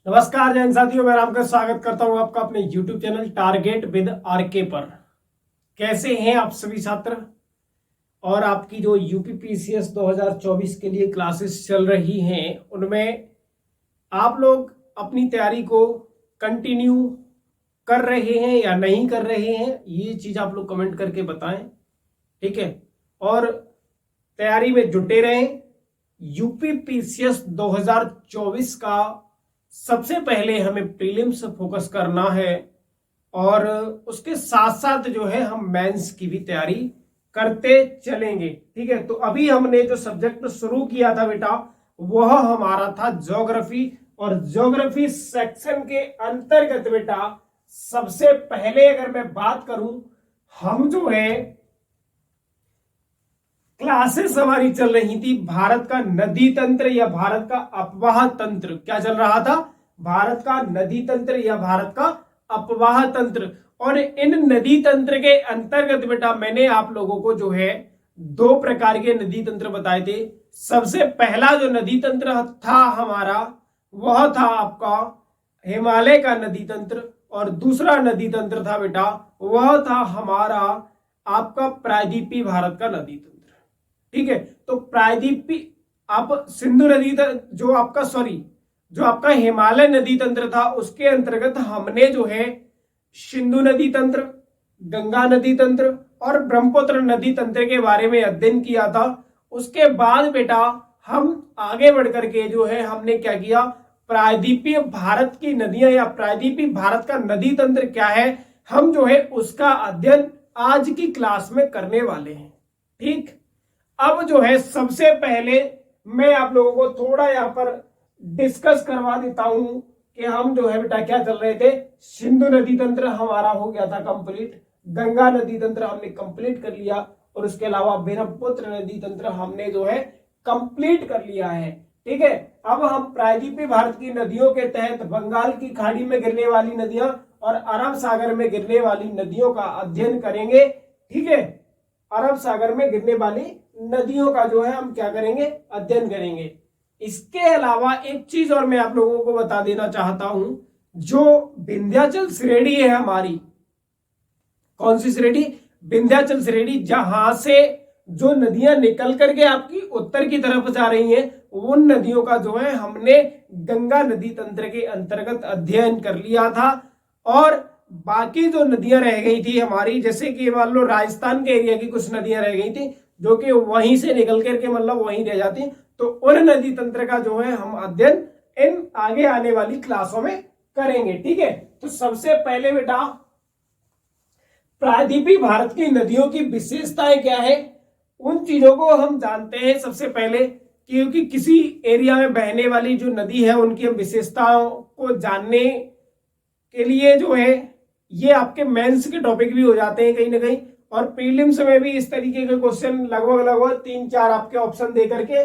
नमस्कार जैन साथियों, मैं आपका स्वागत करता हूं आपका अपने YouTube channel target with RK पर। कैसे हैं आप सभी छात्र? और आपकी जो यूपीपीसीएस 2024 के लिए क्लासेस चल रही हैं उनमें आप लोग अपनी तैयारी को कंटिन्यू कर रहे हैं या नहीं कर रहे हैं, ये चीज आप लोग कमेंट करके बताएं। ठीक है, और तैयारी में जुटे रहें। यूपीपीसीएस 2024 का सबसे पहले हमें प्रीलिम्स फोकस करना है और उसके साथ साथ जो है हम मेंस की भी तैयारी करते चलेंगे। ठीक है, तो अभी हमने जो सब्जेक्ट शुरू किया था बेटा, वह हमारा था ज्योग्राफी। और ज्योग्राफी सेक्शन के अंतर्गत बेटा सबसे पहले अगर मैं बात करूं, हम जो है क्लासेस हमारी चल रही थी भारत का नदी तंत्र या भारत का अपवाह तंत्र। क्या चल रहा था? भारत का नदी तंत्र या भारत का अपवाह तंत्र। और इन नदी तंत्र के अंतर्गत बेटा मैंने आप लोगों को जो है दो प्रकार के नदी तंत्र बताए थे। सबसे पहला जो नदी तंत्र था हमारा, वह था आपका हिमालय का नदी तंत्र, और दूसरा नदी तंत्र था बेटा वह था हमारा आपका प्रायद्वीपीय भारत का नदी तंत्र। ठीक है, तो प्रायद्वीपीय आप सिंधु नदी जो आपका हिमालय नदी तंत्र था उसके अंतर्गत हमने जो है सिंधु नदी तंत्र, गंगा नदी तंत्र और ब्रह्मपुत्र नदी तंत्र के बारे में अध्ययन किया था। उसके बाद बेटा हम आगे बढ़कर के जो है हमने क्या किया, प्रायद्वीपीय भारत की नदियां या प्रायद्वीपीय भारत का नदी तंत्र क्या है, हम जो है उसका अध्ययन आज की क्लास में करने वाले हैं। ठीक, अब जो है सबसे पहले मैं आप लोगों को थोड़ा यहां पर डिस्कस करवा देता हूं कि हम जो है बेटा क्या चल रहे थे। सिंधु नदी तंत्र हमारा हो गया था कंप्लीट, गंगा नदी तंत्र हमने कंप्लीट कर लिया, और उसके अलावा ब्रह्मपुत्र नदी तंत्र हमने जो है कंप्लीट कर लिया है। ठीक है, अब हम प्रायद्वीपीय भारत की नदियों के तहत बंगाल की खाड़ी में गिरने वाली नदियां और अरब सागर में गिरने वाली नदियों का अध्ययन करेंगे। ठीक है, अरब सागर में गिरने वाली नदियों का जो है हम क्या करेंगे, अध्ययन करेंगे। इसके अलावा एक चीज और मैं आप लोगों को बता देना चाहता हूं, जो विंध्याचल श्रेणी है हमारी, कौन सी श्रेणी? विंध्याचल श्रेणी, जहां से जो नदियां निकल करके आपकी उत्तर की तरफ जा रही हैं, उन नदियों का जो है हमने गंगा नदी तंत्र के अंतर्गत अध्ययन कर लिया था। और बाकी जो नदियां रह गई थी हमारी, जैसे कि मान लो राजस्थान के एरिया की कुछ नदियां रह गई थी जो कि वहीं से निकल करके मतलब वहीं रह जाती, तो उन नदी तंत्र का जो है हम अध्ययन इन आगे आने वाली क्लासों में करेंगे। ठीक है, तो सबसे पहले बेटा प्रायद्वीपीय भारत की नदियों की विशेषताएं क्या है, उन चीजों को हम जानते हैं सबसे पहले। क्योंकि किसी एरिया में बहने वाली जो नदी है उनकी हम विशेषताओं को जानने के लिए जो है ये आपके मेंस के टॉपिक भी हो जाते हैं कहीं ना कहीं, और प्रीलिम्स में भी इस तरीके के क्वेश्चन लगभग 3-4 आपके ऑप्शन दे करके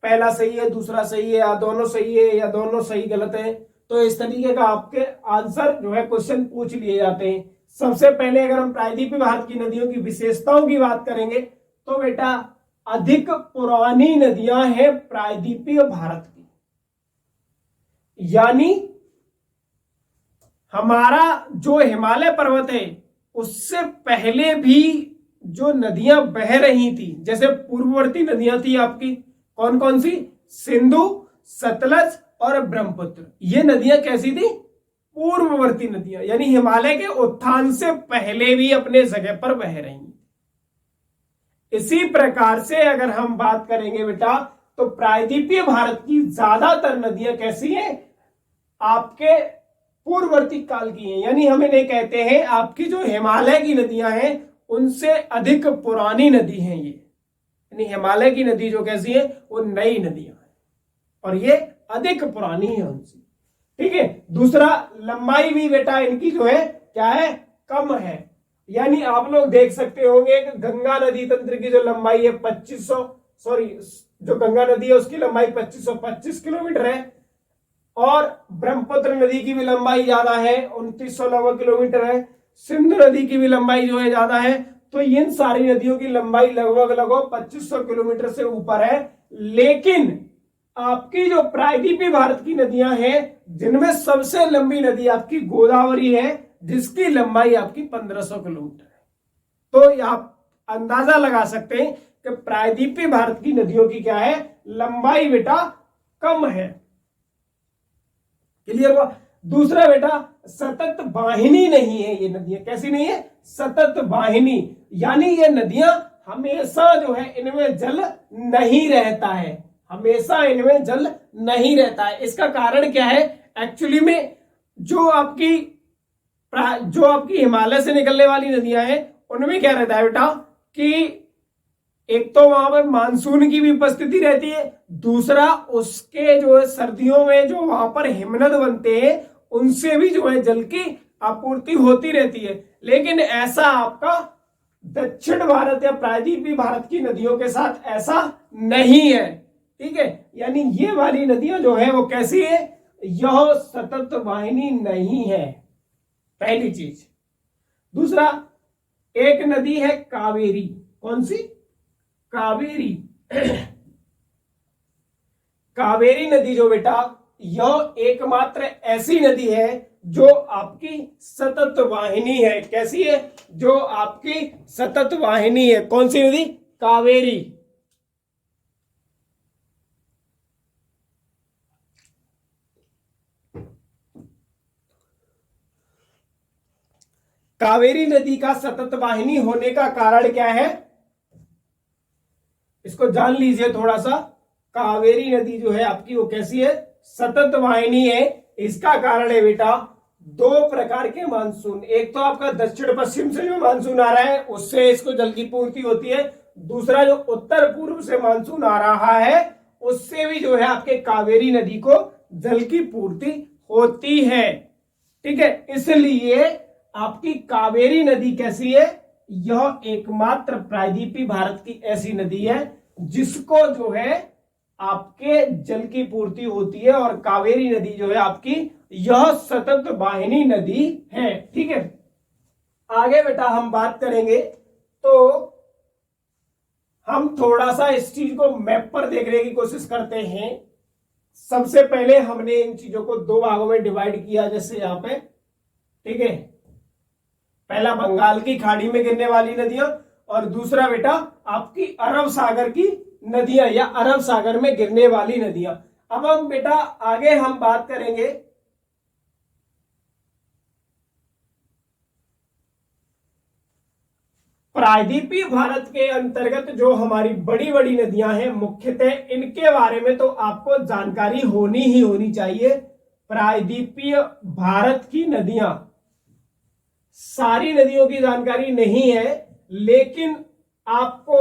पहला सही है, दूसरा सही है, या दोनों सही है, या दोनों सही गलत है, तो इस तरीके का आपके आंसर जो है क्वेश्चन पूछ लिए जाते हैं। सबसे पहले अगर हम प्रायद्वीपीय भारत की नदियों की विशेषताओं की बात करेंगे तो बेटा अधिक पुरानी नदियां हैं प्रायद्वीपीय भारत की, यानी हमारा जो हिमालय पर्वत है उससे पहले भी जो नदियां बह रही थी, जैसे पूर्ववर्ती नदियां थी आपकी कौन कौन सी, सिंधु, सतलज और ब्रह्मपुत्र, ये नदियां कैसी थी, पूर्ववर्ती नदियां, यानी हिमालय के उत्थान से पहले भी अपने जगह पर बह रही। इसी प्रकार से अगर हम बात करेंगे बेटा तो प्रायद्वीपीय भारत की ज्यादातर नदियां कैसी हैं, आपके पूर्ववर्ती काल की हैं, यानी हम इन्हें कहते हैं आपकी जो हिमालय की नदियां हैं उनसे अधिक पुरानी नदी हैं ये, यानी हिमालय की नदी जो कैसी है वो नई नदियां हैं और ये अधिक पुरानी है उनसे। ठीक है, दूसरा लंबाई भी बेटा इनकी जो है क्या है, कम है, यानी आप लोग देख सकते होंगे कि गंगा नदी तंत्र की जो लंबाई है 2500 जो गंगा नदी है उसकी लंबाई 2525 किलोमीटर है, और ब्रह्मपुत्र नदी की भी लंबाई ज्यादा है 2900 किलोमीटर है, सिंधु नदी की भी लंबाई जो है ज्यादा है, तो इन सारी नदियों की लंबाई लगभग 2500 किलोमीटर से ऊपर है। लेकिन आपकी जो प्रायद्वीपीय भारत की नदियां हैं, जिनमें सबसे लंबी नदी आपकी गोदावरी है, जिसकी लंबाई आपकी 1500 किलोमीटर है। तो आप अंदाजा लगा सकते हैं कि प्रायद्वीपीय भारत की नदियों की क्या है, लंबाई बेटा कम है। क्लियर हुआ। दूसरा बेटा, सतत वाहिनी नहीं है ये नदियां। कैसी नहीं है, सतत वाहिनी, यानी ये नदियां हमेशा जो है इनमें जल नहीं रहता है, हमेशा इनमें जल नहीं रहता है। इसका कारण क्या है, एक्चुअली में जो आपकी हिमालय से निकलने वाली नदियां हैं, उनमें क्या रहता है बेटा कि एक तो वहां पर मानसून की भी उपस्थिति रहती है, दूसरा उसके जो है सर्दियों में जो वहां पर हिमनद बनते हैं, उनसे भी जो है जल की आपूर्ति होती रहती है। लेकिन ऐसा आपका दक्षिण भारत या प्रायद्वीपीय भारत की नदियों के साथ ऐसा नहीं है। ठीक है, यानी ये वाली नदियां जो है वो कैसी है, यह सतत वाहिनी नहीं है, पहली चीज। दूसरा, एक नदी है कावेरी। कौन सी, कावेरी। कावेरी नदी जो बेटा, यह एकमात्र ऐसी नदी है जो आपकी सतत वाहिनी है। कैसी है, जो आपकी सतत वाहिनी है। कौन सी नदी, कावेरी। कावेरी नदी का सतत वाहिनी होने का कारण क्या है, इसको जान लीजिए थोड़ा सा। कावेरी नदी जो है आपकी वो कैसी है, सतत वाहिनी है। इसका कारण है बेटा दो प्रकार के मानसून। एक तो आपका दक्षिण पश्चिम से जो मानसून आ रहा है उससे इसको जल की पूर्ति होती है। दूसरा जो उत्तर पूर्व से मानसून आ रहा है उससे भी जो है आपके कावेरी नदी को जल की पूर्ति होती है। ठीक है, इसलिए आपकी कावेरी नदी कैसी है, यह एकमात्र प्रायद्वीपीय भारत की ऐसी नदी है जिसको जो है आपके जल की पूर्ति होती है, और कावेरी नदी जो है आपकी यह सतत वाहिनी नदी है। ठीक है, आगे बेटा हम बात करेंगे तो हम थोड़ा सा इस चीज को मैप पर देखने की कोशिश करते हैं। सबसे पहले हमने इन चीजों को दो भागों में डिवाइड किया, जैसे यहां पे। ठीक है, पहला बंगाल की खाड़ी में गिरने वाली नदियां, और दूसरा बेटा आपकी अरब सागर की नदियां या अरब सागर में गिरने वाली नदियां। अब हम बेटा आगे हम बात करेंगे प्रायद्वीपीय भारत के अंतर्गत जो हमारी बड़ी बड़ी नदियां हैं, मुख्यतः इनके बारे में तो आपको जानकारी होनी ही होनी चाहिए। प्रायद्वीपीय भारत की नदियां, सारी नदियों की जानकारी नहीं है, लेकिन आपको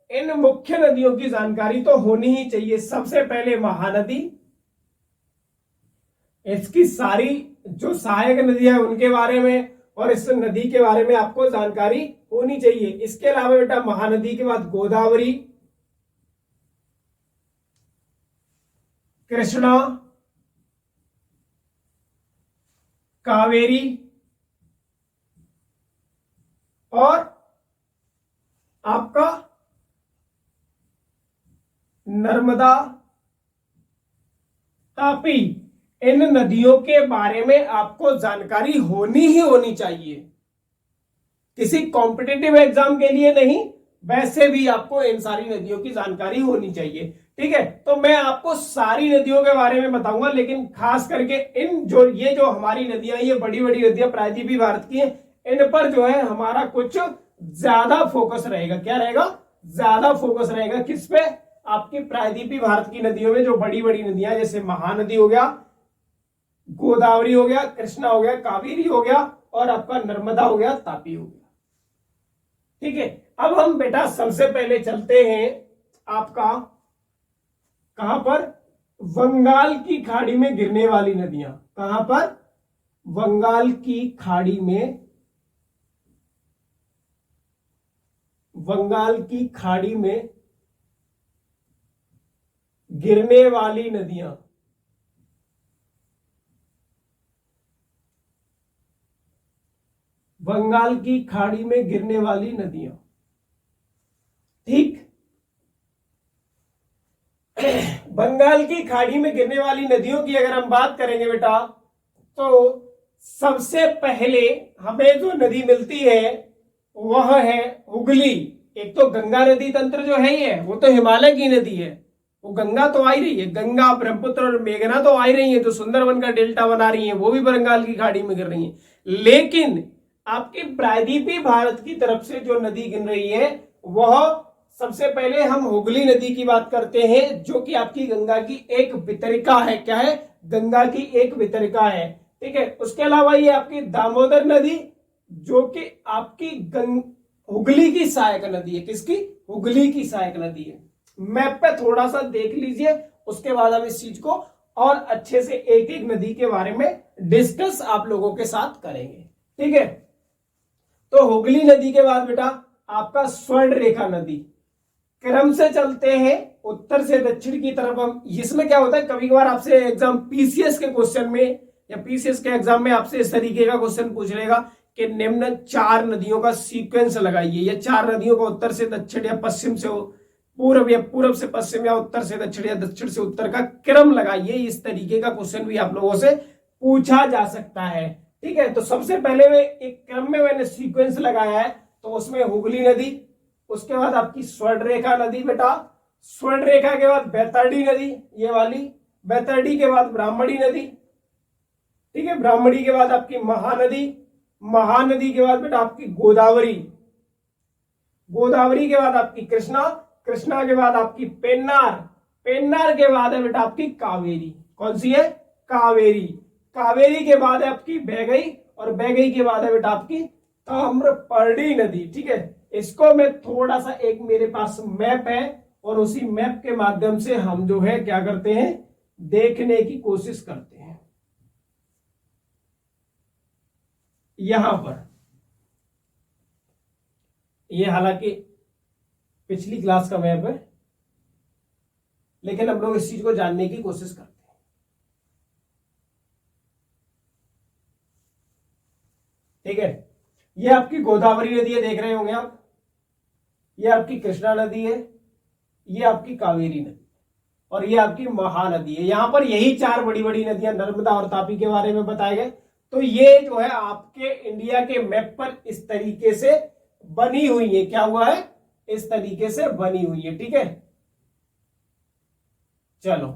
इन मुख्य नदियों की जानकारी तो होनी ही चाहिए। सबसे पहले महानदी, इसकी सारी जो सहायक नदियां हैं उनके बारे में और इस नदी के बारे में आपको जानकारी होनी चाहिए। इसके अलावा बेटा महानदी के बाद गोदावरी, कृष्णा, कावेरी और आपका नर्मदा, तापी। इन नदियों के बारे में आपको जानकारी होनी ही होनी चाहिए। किसी कॉम्पिटिटिव एग्जाम के लिए नहीं, वैसे भी आपको इन सारी नदियों की जानकारी होनी चाहिए। ठीक है, तो मैं आपको सारी नदियों के बारे में बताऊंगा, लेकिन खास करके इन ये जो हमारी नदियां, ये बड़ी बड़ी नदियां प्रायद्वीपीय भारत की हैं, इन पर जो है हमारा कुछ ज्यादा फोकस रहेगा। क्या रहेगा, ज्यादा फोकस रहेगा किस पे, आपकी प्रायद्वीपीय भारत की नदियों में जो बड़ी बड़ी नदियां, जैसे महानदी हो गया, गोदावरी हो गया, कृष्णा हो गया, कावेरी हो गया और आपका नर्मदा हो गया, तापी हो गया। ठीक है, अब हम बेटा सबसे पहले चलते हैं आपका कहां पर, बंगाल की खाड़ी में गिरने वाली नदियां। कहां पर, बंगाल की खाड़ी में, बंगाल की खाड़ी में गिरने वाली नदियां। बंगाल की खाड़ी में गिरने वाली नदियां। ठीक, बंगाल की खाड़ी में गिरने वाली नदियों की अगर हम बात करेंगे बेटा, तो सबसे पहले हमें जो नदी मिलती है वह है हुगली। एक तो गंगा नदी तंत्र जो है ये, वो तो हिमालय की नदी है, वो गंगा तो आ ही रही है, गंगा ब्रह्मपुत्र और मेघना तो आ ही रही है, जो सुंदरवन का डेल्टा बना रही है, वो भी बंगाल की खाड़ी में गिर रही है। लेकिन आपकी प्रायद्वीपीय भारत की तरफ से जो नदी गिर रही है, वह सबसे पहले हम हुगली नदी की बात करते हैं, जो कि आपकी गंगा की एक वितरिका है। क्या है? गंगा की एक वितरिका है। ठीक है। उसके अलावा ये आपकी दामोदर नदी, जो कि आपकी हुगली की सहायक नदी है। किसकी? हुगली की सहायक नदी है। मैप पे थोड़ा सा देख लीजिए, उसके बाद हम इस चीज को और अच्छे से एक एक नदी के बारे में डिस्कस आप लोगों के साथ करेंगे। ठीक है। तो हुगली नदी के बाद बेटा आपका स्वर्ण रेखा नदी, क्रम से चलते हैं उत्तर से दक्षिण की तरफ हम। इसमें क्या होता है, कभी कभार आपसे एग्जाम पीसीएस के क्वेश्चन में या पीसीएस के एग्जाम में आपसे इस तरीके का क्वेश्चन पूछ लेगा कि निम्न 4 नदियों का सीक्वेंस लगाइए, या 4 नदियों का उत्तर से दक्षिण या पश्चिम से पूर्व, या पूर्व से पश्चिम, या उत्तर से दक्षिण या दक्षिण से उत्तर का क्रम लगाइए। इस तरीके का क्वेश्चन भी आप लोगों से पूछा जा सकता है। ठीक है। तो सबसे पहले में एक क्रम में मैंने सीक्वेंस लगाया है, तो उसमें हुगली नदी, उसके बाद आपकी स्वर्ण रेखा नदी बेटा, स्वर्ण रेखा के बाद बैतरणी नदी, ये वाली, बैतरणी के बाद ब्राह्मणी नदी। ठीक है। ब्राह्मणी के बाद आपकी महानदी, महानदी के बाद बेटा आपकी गोदावरी, गोदावरी के बाद आपकी कृष्णा, कृष्णा के बाद आपकी पेन्नार, पेन्नार के बाद है बेटा आपकी कावेरी। कौन सी है? कावेरी। कावेरी के बाद है आपकी बैगई, और बैगई के बाद है बेटा आपकी ताम्रपर्णी नदी। ठीक है। इसको मैं थोड़ा सा, एक मेरे पास मैप है और उसी मैप के माध्यम से हम जो है क्या करते हैं, देखने की कोशिश करते हैं। यहां पर ये हालांकि पिछली क्लास का मैप है, लेकिन हम लोग इस चीज को जानने की कोशिश करते हैं। ठीक है। ये आपकी गोदावरी नदी है, देख रहे होंगे आप। ये आपकी कृष्णा नदी है, ये आपकी कावेरी नदी, और ये आपकी महानदी है। यहां पर यही 4 बड़ी बड़ी नदियां, नर्मदा और तापी के बारे में बताए गए। तो ये जो है आपके इंडिया के मैप पर इस तरीके से बनी हुई है। क्या हुआ है? इस तरीके से बनी हुई है। ठीक है। चलो,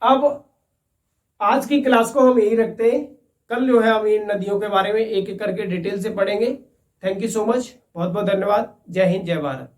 अब आज की क्लास को हम यही रखते हैं। कल जो है हम इन नदियों के बारे में एक एक करके डिटेल से पढ़ेंगे। थैंक यू सो मच, बहुत बहुत धन्यवाद। जय हिंद, जय भारत।